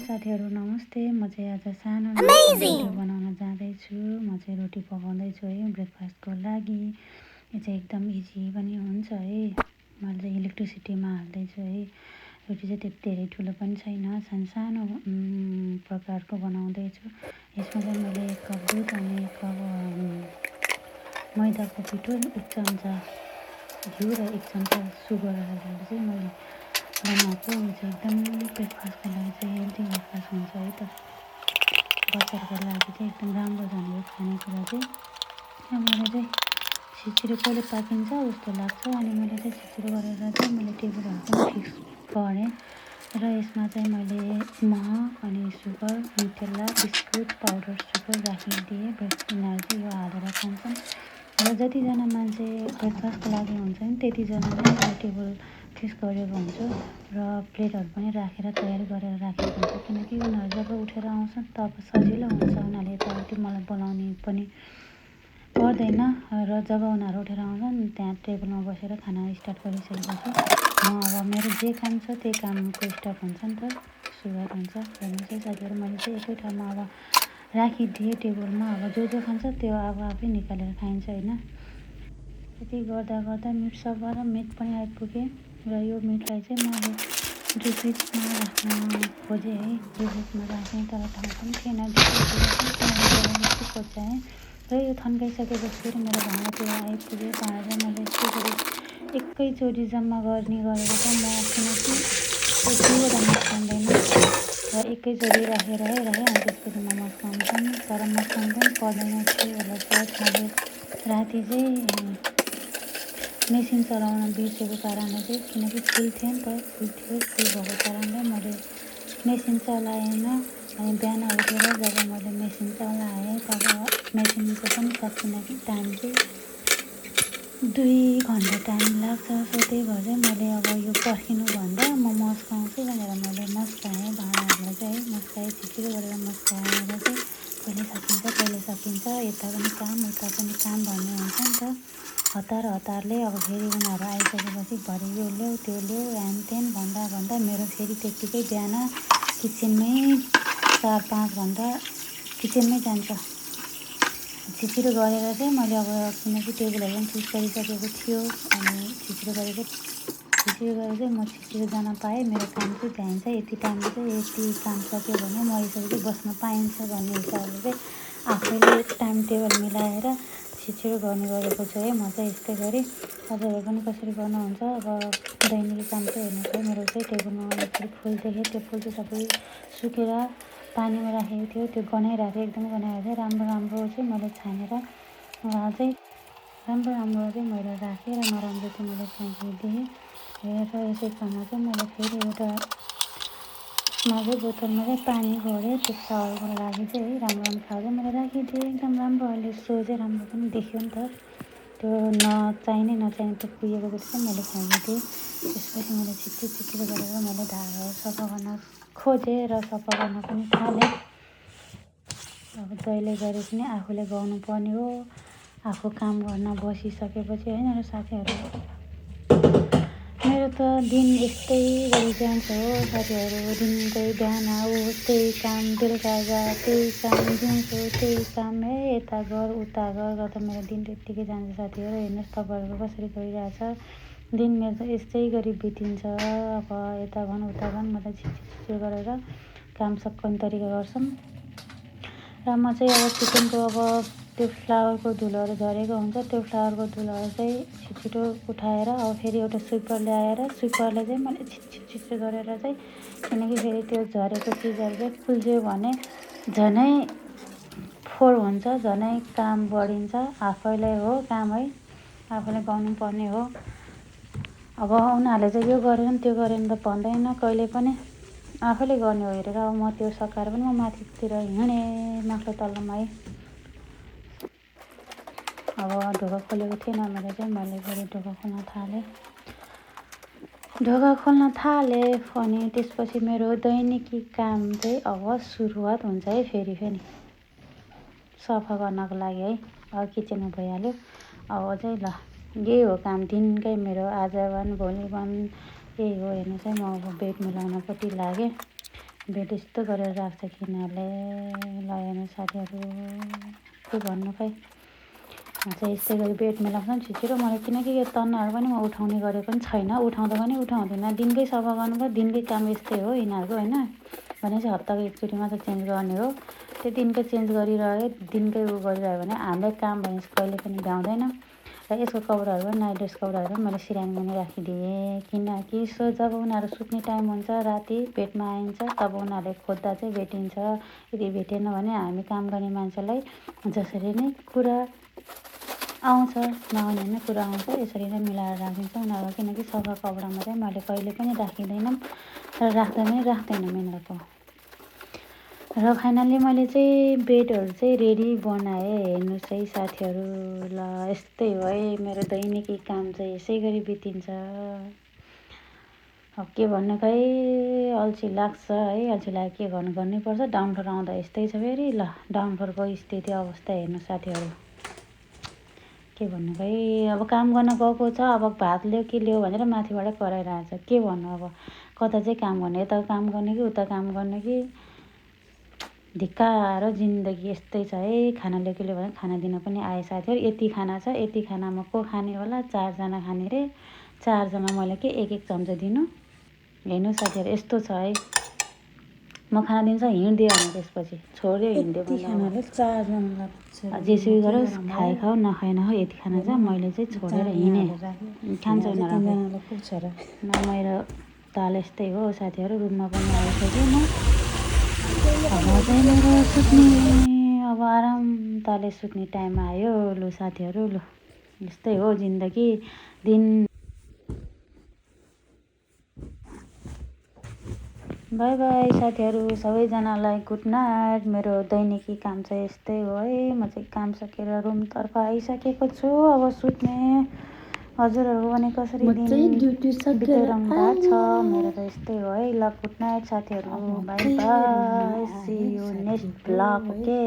साथीहरू नमस्ते। म चाहिँ आज सानो रोटी बनाउन जाँदैछु। म चाहिँ रोटी पकाउँदैछु है ब्रेकफास्टको लागि। यो चाहिँ एकदम इजी पनि हुन्छ है। मैले चाहिँ इलेक्ट्रिसिटीमा हाल्दैछु है। रोटी चाहिँ त्यति धेरै ठुलो पनि छैन, सानो प्रकारको बनाउँदैछु। यसमा चाहिँ मैले 1 कप दुध अनि 1 कप मैदाको पिठो, 1 चम्चा घिउ र 1 चम्चा सुगर हालेर चाहिँ मैले बनाएको। यो चाहिँ एकदम ब्रेकफास्टको लागि चाहिँ हेल्दी ब्रेकफास्ट हुन्छ है त। बच्चाहरूको लागि चाहिँ एकदम राम्रो जाने यो खानेकुरा चाहिँ। मैले चाहिँ छिटो कहिले पाकिन्छ जस्तो लाग्छ अनि मैले चाहिँ छिटो गरेर चाहिँ मैले टेबलहरू पनि फिक्स गरेँ र यसमा चाहिँ मैले मह अनि सुगर, न्युटेला, बिस्कुट, पाउडर सुगर राखिदिएँ। यिनीहरू चाहिँ यो हालेर खान्छन् र जतिजना मान्छे ब्रेकफास्टको लागि हुन्छ नि त्यतिजनाले यो टेबल फिक्स गरेको हुन्छ र प्लेटहरू पनि राखेर तयारी गरेर राखेको हुन्छ, किनकि उनीहरू जब उठेर आउँछ तब सजिलो हुन्छ। उनीहरूले यताउति मलाई बोलाउने पनि पर्दैन र जब उनीहरू उठेर आउँछन् त्यहाँ टेबलमा बसेर खाना स्टार्ट गरिसकेपछि म अब मेरो जे काम छ त्यही कामको स्टार्ट हुन्छ नि त, सुरुवात हुन्छ। हेर्नुहोस् है साथीहरू, मैले चाहिँ एकै ठाउँमा अब राखिदिएँ टेबलमा। अब जो खान्छ त्यो अब आफै निकालेर खाइन्छ होइन। त्यति गर्दा गर्दा मिट सकेर मिट पनि आइपुगेँ र यो मिटलाई चाहिँ मैले फ्रिजमा राख्न खोजेँ है। फ्रिजमा राखेँ तर ठाउँ पनि थिएन, खोज्याएँ र यो थन्काइसकेपछि फेरि मेरो भाँडातिर आइपुगेँ। भाँडा चाहिँ मैले यसरी एकैचोटि जम्मा गर्ने गरेर चाहिँ म किनकि यतिवटा मस्काउँदैन र एकैचोटि राखेँ अनि त्यसपछि म मस्काउँछन्, तर मस्काउनु पनि पर्दैन थियो होला सायद। मैले राति चाहिँ मेसिन चलाउन बिर्सेको कारणले चाहिँ, किनकि फुल थियो नि त, फुल भएको कारणले मैले मेसिन चलाएन। अनि बिहान उठेर जब मैले मेसिन चलाएँ तब मेसिनको पनि सकिन कि टाइम चाहिँ 2 घन्टा टाइम लाग्छ। सो त्यही भएर चाहिँ मैले अब यो पर्खिनुभन्दा म मस्काउँछु भनेर मैले मस्काएँ भाँडाहरूलाई चाहिँ है। मस्काएँ, छिटो गरेर मस्काएर चाहिँ कहिले सकिन्छ यता पनि काम उता पनि काम भन्ने हुन्छ नि त। हतारले अब फेरि उनीहरू आइसकेपछि भरे यो ल्याऊ त्यो ल्याऊ ह्यान त्यान भन्दा मेरो फेरि त्यत्तिकै बिहान किचनमै 4-5 घन्टा किचनमै जान्छ। छिटो गरेर चाहिँ मैले अब किनकि टेबलहरू पनि फिक्स गरिसकेको थियो अनि छिटो गरेर चाहिँ म छिटो जान पाएँ। मेरो काम चाहिँ भ्याइन्छ, यति टाइममा चाहिँ यति काम सक्यो भने मरिसकेपछि बस्न पाइन्छ भन्ने हिसाबले चाहिँ आफैले टाइम टेबल मिलाएर छिटो गर्ने गरेको छु है। म चाहिँ यस्तै गरी तपाईँहरू पनि कसरी गर्नुहुन्छ। अब दैनिकी काम चाहिँ हेर्नुहोस् है, मेरो चाहिँ टेबलमा यसरी फुल देखेँ, त्यो फुल चाहिँ सबै सुकेर पानीमा राखेको थियो, त्यो गनाइरहेको थियो, एकदम गनाइरहेको थियो। राम्रो चाहिँ मैले छानेर चाहिँ मैले राखेँ र नराम्रो चाहिँ मैले फ्याँकिदिएँ। र यसै क्रममा चाहिँ मैले फेरि एउटा बोतलमा चाहिँ पानी भरेँ त्यो फ्लावरको लागि चाहिँ है। राम्रो फ्लावर चाहिँ मैले राखिदिएँ, एकदम राम्रो अहिले सो चाहिँ राम्रो पनि देखियो नि त। त्यो नचाहिने त्यो कुहिएको जस्तो चाहिँ मैले फ्याँकिदिएँ। त्यसपछि मैले छिटो गरेर मैले धाराहरू सफा गर्न खोजेँ र सफा गर्न पनि थालेँ। अब जहिले गरे पनि आफूले गर्नुपर्ने हो, आफू काम गर्न बसिसकेपछि होइन र साथीहरू। मेरो त दिन यस्तै गरी जान्छ हो साथीहरू। दिनकै बिहान उठ त्यही काम, बेलुका जा त्यही काम, दिउँसो त्यही काम, यता गर उता गर गर्दा मेरो दिन त्यत्तिकै जान्छ साथीहरू। हेर्नुहोस् तपाईँहरूको कसरी गइरहेछ दिन। मेरो त यस्तै गरी बितिन्छ। अब यता भन उता भन म त छिटो गरेर काम सक्ने तरिका गर्छौँ र म चाहिँ अब किचनको अब त्यो फ्लावरको धुलोहरू झरेको हुन्छ, त्यो फ्लावरको धुलोहरू चाहिँ छिटो उठाएर अब फेरि एउटा स्विपर ल्याएर स्विपरले चाहिँ मैले छिटो गरेर चाहिँ, किनकि फेरि त्यो झरेको चिजहरू चाहिँ फुल्झ्यो भने झनै फोहोर हुन्छ, झनै काम बढिन्छ। आफैलाई हो काम है, आफूले गर्नुपर्ने हो। अब उनीहरूले चाहिँ यो गरेन त्यो गरेन त भन्दैन कहिले पनि, आफैले गर्ने हो हेरेर। अब म त्यो सकाएर पनि म माथितिर हिँडेँ माथिल्लो तल्लोमा है। अब ढोका खोलेको थिएन मैले चाहिँ, मैले फेरि ढोका खोल्न थालेँ अनि त्यसपछि मेरो दैनिकी काम चाहिँ अब सुरुवात हुन्छ है। फेरि सफा गर्नको लागि है। अब किचनमा भइहाल्यो। अब चाहिँ ल यही हो काम दिनकै मेरो, आज भोलि यही हो। हेर्नुहोस् है, म अब बेड मिलाउनपट्टि लागेँ। बेड यस्तो गरेर राख्छ कि यिनीहरूले ल हेर्नु साथीहरू के भन्नु खै चाहिँ यस्तै गरी बेडमा लाग्छ नि छिटो मैले किनकि यो तन्नाहरू पनि म उठाउने गरेको पनि छैन उठाउँदा पनि उठाउँदिनँ दिनकै सफा गर्नुभयो दिनकै काम यस्तै हो यिनीहरूको होइन भनेपछि हप्ताको एकचोटि मात्र चेन्ज गर्ने हो त्यो दिनकै चेन्ज गरिरह्यो दिनकै गरिरह्यो भने हामीलाई काम भनेपछि कहिले पनि भ्याउँदैन र यसको कपडाहरू पनि नाइट ड्रेस कपडाहरू पनि मैले सिरानी पनि राखिदिएँ किनकि जब उनीहरू सुत्ने टाइम हुन्छ राति बेडमा आइन्छ तब उनीहरूले खोज्दा चाहिँ भेटिन्छ यदि भेटेन भने हामी काम गर्ने मान्छेलाई जसरी नै कुरा आउँछ नआउने होइन कुरा आउँछ यसरी नै मिलाएर राखिदिन्छ उनीहरूको किनकि सफा कपडामा चाहिँ मैले कहिले पनि राखिँदैनौँ र राख्दा पनि राख्दैनौँ यिनीहरूको र फाइनल्ली मैले चाहिँ बेडहरू चाहिँ रेडी बनाएँ हेर्नुहोस् है साथीहरू ल यस्तै हो है मेरो दैनिकी काम चाहिँ यसै गरी बितिन्छ अब के भन्नु खै अल्छी लाग्छ है अल्छी लाग्यो के गर्नु गर्नैपर्छ डाउन फ्लोर आउँदा यस्तै छ फेरि ल डाउन फ्लोरको स्थिति अवस्था हेर्नु साथीहरू के भन्नु खै अब काम गर्न गएको छ अब भात ल्याऊ के ल्याऊ भनेर माथिबाटै कराइरहेछ के भन्नु अब कता चाहिँ काम गर्ने यता काम गर्ने कि उता काम गर्ने कि धिक्कार जिन्दगी यस्तै छ है खाना ल्याऊ के ल्याऊ भने खाना दिन पनि आए साथीहरू यति खाना छ यति खानामा को खाने होला 4 जना खाने रे 4 जना मैले के एक चम्चा दिनु हेर्नु साथीहरू यस्तो छ है म खाना दिन्छ हिँड्दियो भने त्यसपछि छोड्यो हिँड्यो जेसुकै गरोस् खाए खाऊ नखाए नखाऊ यति खाना छ मैले चाहिँ छोडेर हिँडेँ खान्छ उनीहरू मेरो ताल यस्तै हो साथीहरू रुममा पनि आइसकेँ म अब चाहिँ मेरो सुत्ने अब आराम ताले सुत्ने टाइम आयो लु साथीहरू लु यस्तै हो जिन्दगी दिन बाई बाई साथीहरू सबैजनालाई गुड नाइट मेरो दैनिकी काम चाहिँ यस्तै हो है म चाहिँ काम सकेर रुमतर्फ आइसकेको छु अब सुत्ने हजुरहरूको पनि कसरी बिताइरहनु भएको छ मेरो त यस्तै हो है ल गुड नाइट साथीहरू bye bye see you next blog okay